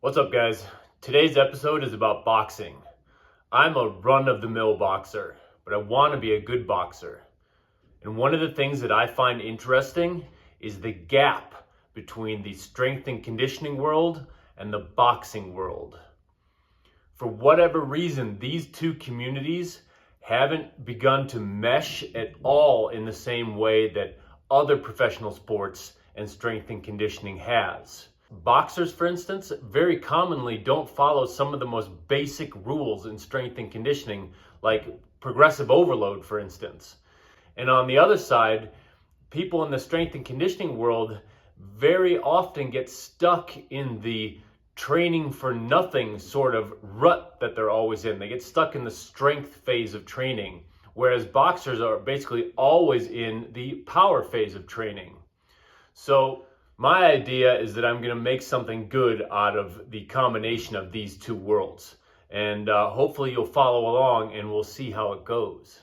What's up, guys? Today's episode is about boxing. I'm a run-of-the-mill boxer, but I want to be a good boxer. And one of the things that I find interesting is the gap between the strength and conditioning world and the boxing world. For whatever reason, these two communities haven't begun to mesh at all in the same way that other professional sports and strength and conditioning has. Boxers, for instance, very commonly don't follow some of the most basic rules in strength and conditioning, like progressive overload, for instance. And on the other side, people in the strength and conditioning world very often get stuck in the training for nothing sort of rut that they're always in. They get stuck in the strength phase of training, whereas boxers are basically always in the power phase of training. So my idea is that I'm going to make something good out of the combination of these two worlds. And hopefully you'll follow along and we'll see how it goes.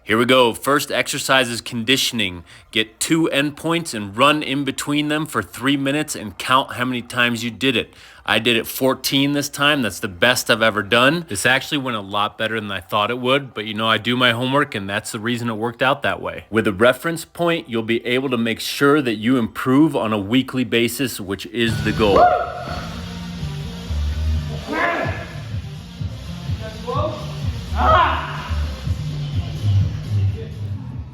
Here we go. First exercise is conditioning. Get 2 endpoints and run in between them for 3 minutes and count how many times you did it. I did it 14 this time. That's the best I've ever done. This actually went a lot better than I thought it would, but I do my homework and that's the reason it worked out that way. With a reference point, you'll be able to make sure that you improve on a weekly basis, which is the goal.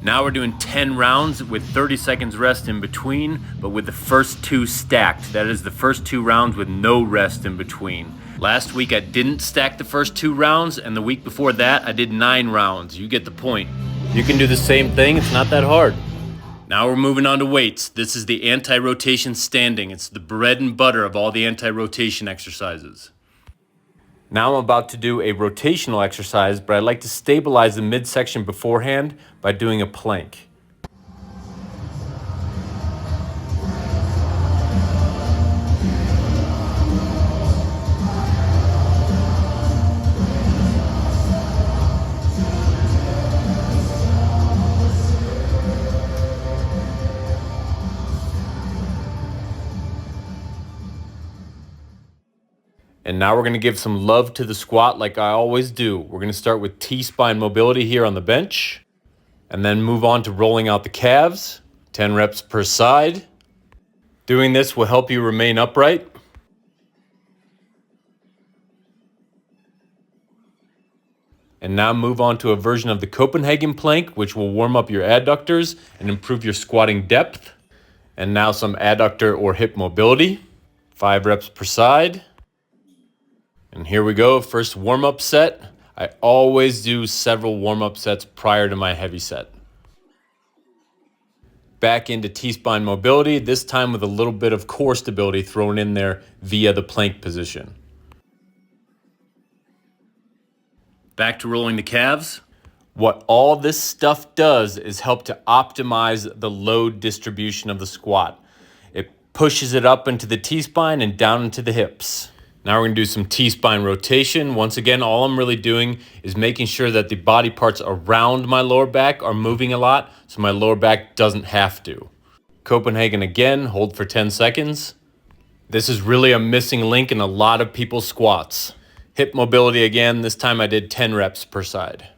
Now we're doing 10 rounds with 30 seconds rest in between, but with the first 2 stacked. That is the first 2 rounds with no rest in between. Last week I didn't stack the first 2 rounds, and the week before that I did 9 rounds. You get the point. You can do the same thing, it's not that hard. Now we're moving on to weights. This is the anti-rotation standing. It's the bread and butter of all the anti-rotation exercises. Now I'm about to do a rotational exercise, but I like to stabilize the midsection beforehand by doing a plank. And now we're going to give some love to the squat like I always do. We're going to start with T-spine mobility here on the bench, and then move on to rolling out the calves, 10 reps per side. Doing this will help you remain upright. And now move on to a version of the Copenhagen plank, which will warm up your adductors and improve your squatting depth. And now some adductor or hip mobility, 5 reps per side. And here we go, first warm-up set. I always do several warm-up sets prior to my heavy set. Back into T-spine mobility, this time with a little bit of core stability thrown in there via the plank position. Back to rolling the calves. What all this stuff does is help to optimize the load distribution of the squat. It pushes it up into the T-spine and down into the hips. Now we're going to do some T-spine rotation. Once again, all I'm really doing is making sure that the body parts around my lower back are moving a lot, so my lower back doesn't have to. Copenhagen again, hold for 10 seconds. This is really a missing link in a lot of people's squats. Hip mobility again, this time I did 10 reps per side.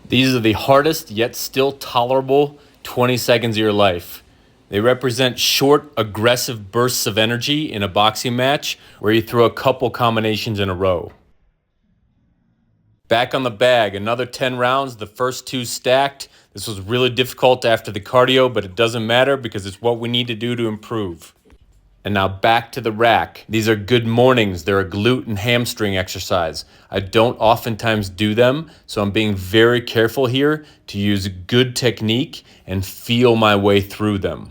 These are the hardest yet still tolerable 20 seconds of your life. They represent short, aggressive bursts of energy in a boxing match where you throw a couple combinations in a row. Back on the bag, another 10 rounds, the first 2 stacked. This was really difficult after the cardio, but it doesn't matter because it's what we need to do to improve. And now back to the rack. These are good mornings. They're a glute and hamstring exercise. I don't oftentimes do them, so I'm being very careful here to use good technique and feel my way through them.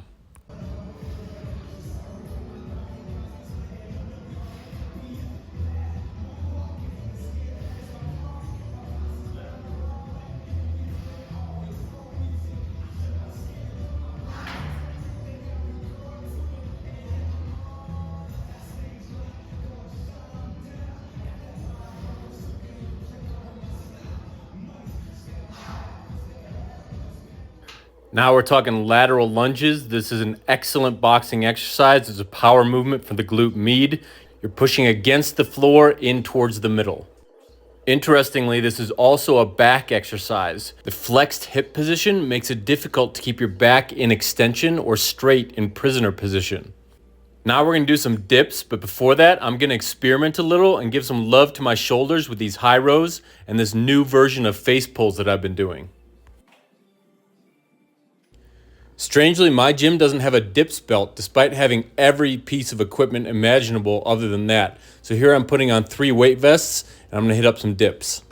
Now we're talking lateral lunges. This is an excellent boxing exercise. It's a power movement for the glute med. You're pushing against the floor in towards the middle. Interestingly, this is also a back exercise. The flexed hip position makes it difficult to keep your back in extension or straight in prisoner position. Now we're gonna do some dips, but before that, I'm gonna experiment a little and give some love to my shoulders with these high rows and this new version of face pulls that I've been doing. Strangely, my gym doesn't have a dips belt despite having every piece of equipment imaginable other than that. So here I'm putting on 3 weight vests and I'm gonna hit up some dips.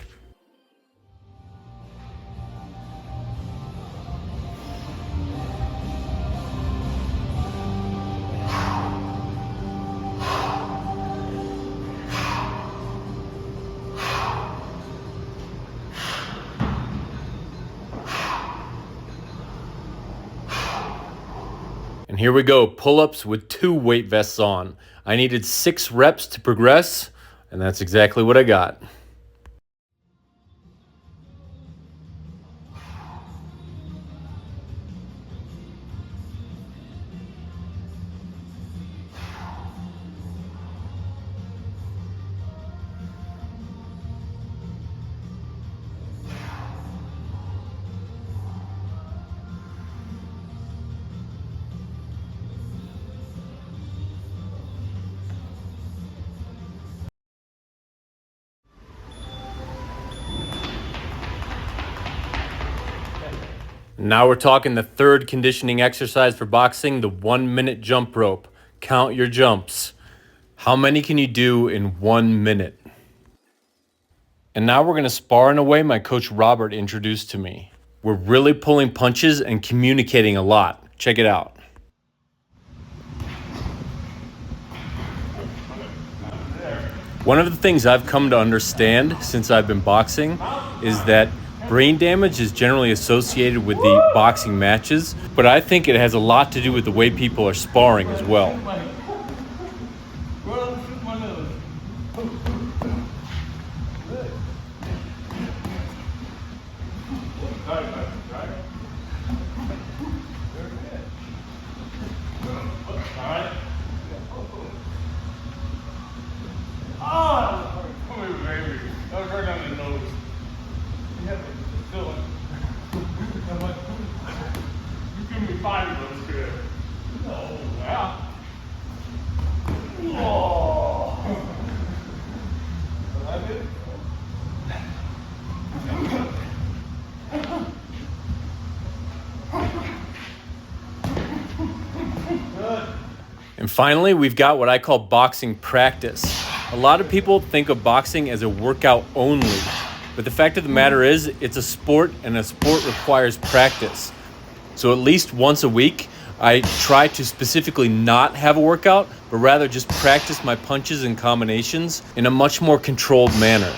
And here we go, pull-ups with 2 weight vests on. I needed 6 reps to progress, and that's exactly what I got. Now we're talking the third conditioning exercise for boxing, the 1-minute jump rope. Count your jumps. How many can you do in 1 minute? And now we're gonna spar in a way my coach Robert introduced to me. We're really pulling punches and communicating a lot. Check it out. One of the things I've come to understand since I've been boxing is that brain damage is generally associated with the boxing matches, but I think it has a lot to do with the way people are sparring as well. And finally, we've got what I call boxing practice. A lot of people think of boxing as a workout only, but the fact of the matter is it's a sport, and a sport requires practice. So at least once a week, I try to specifically not have a workout, but rather just practice my punches and combinations in a much more controlled manner.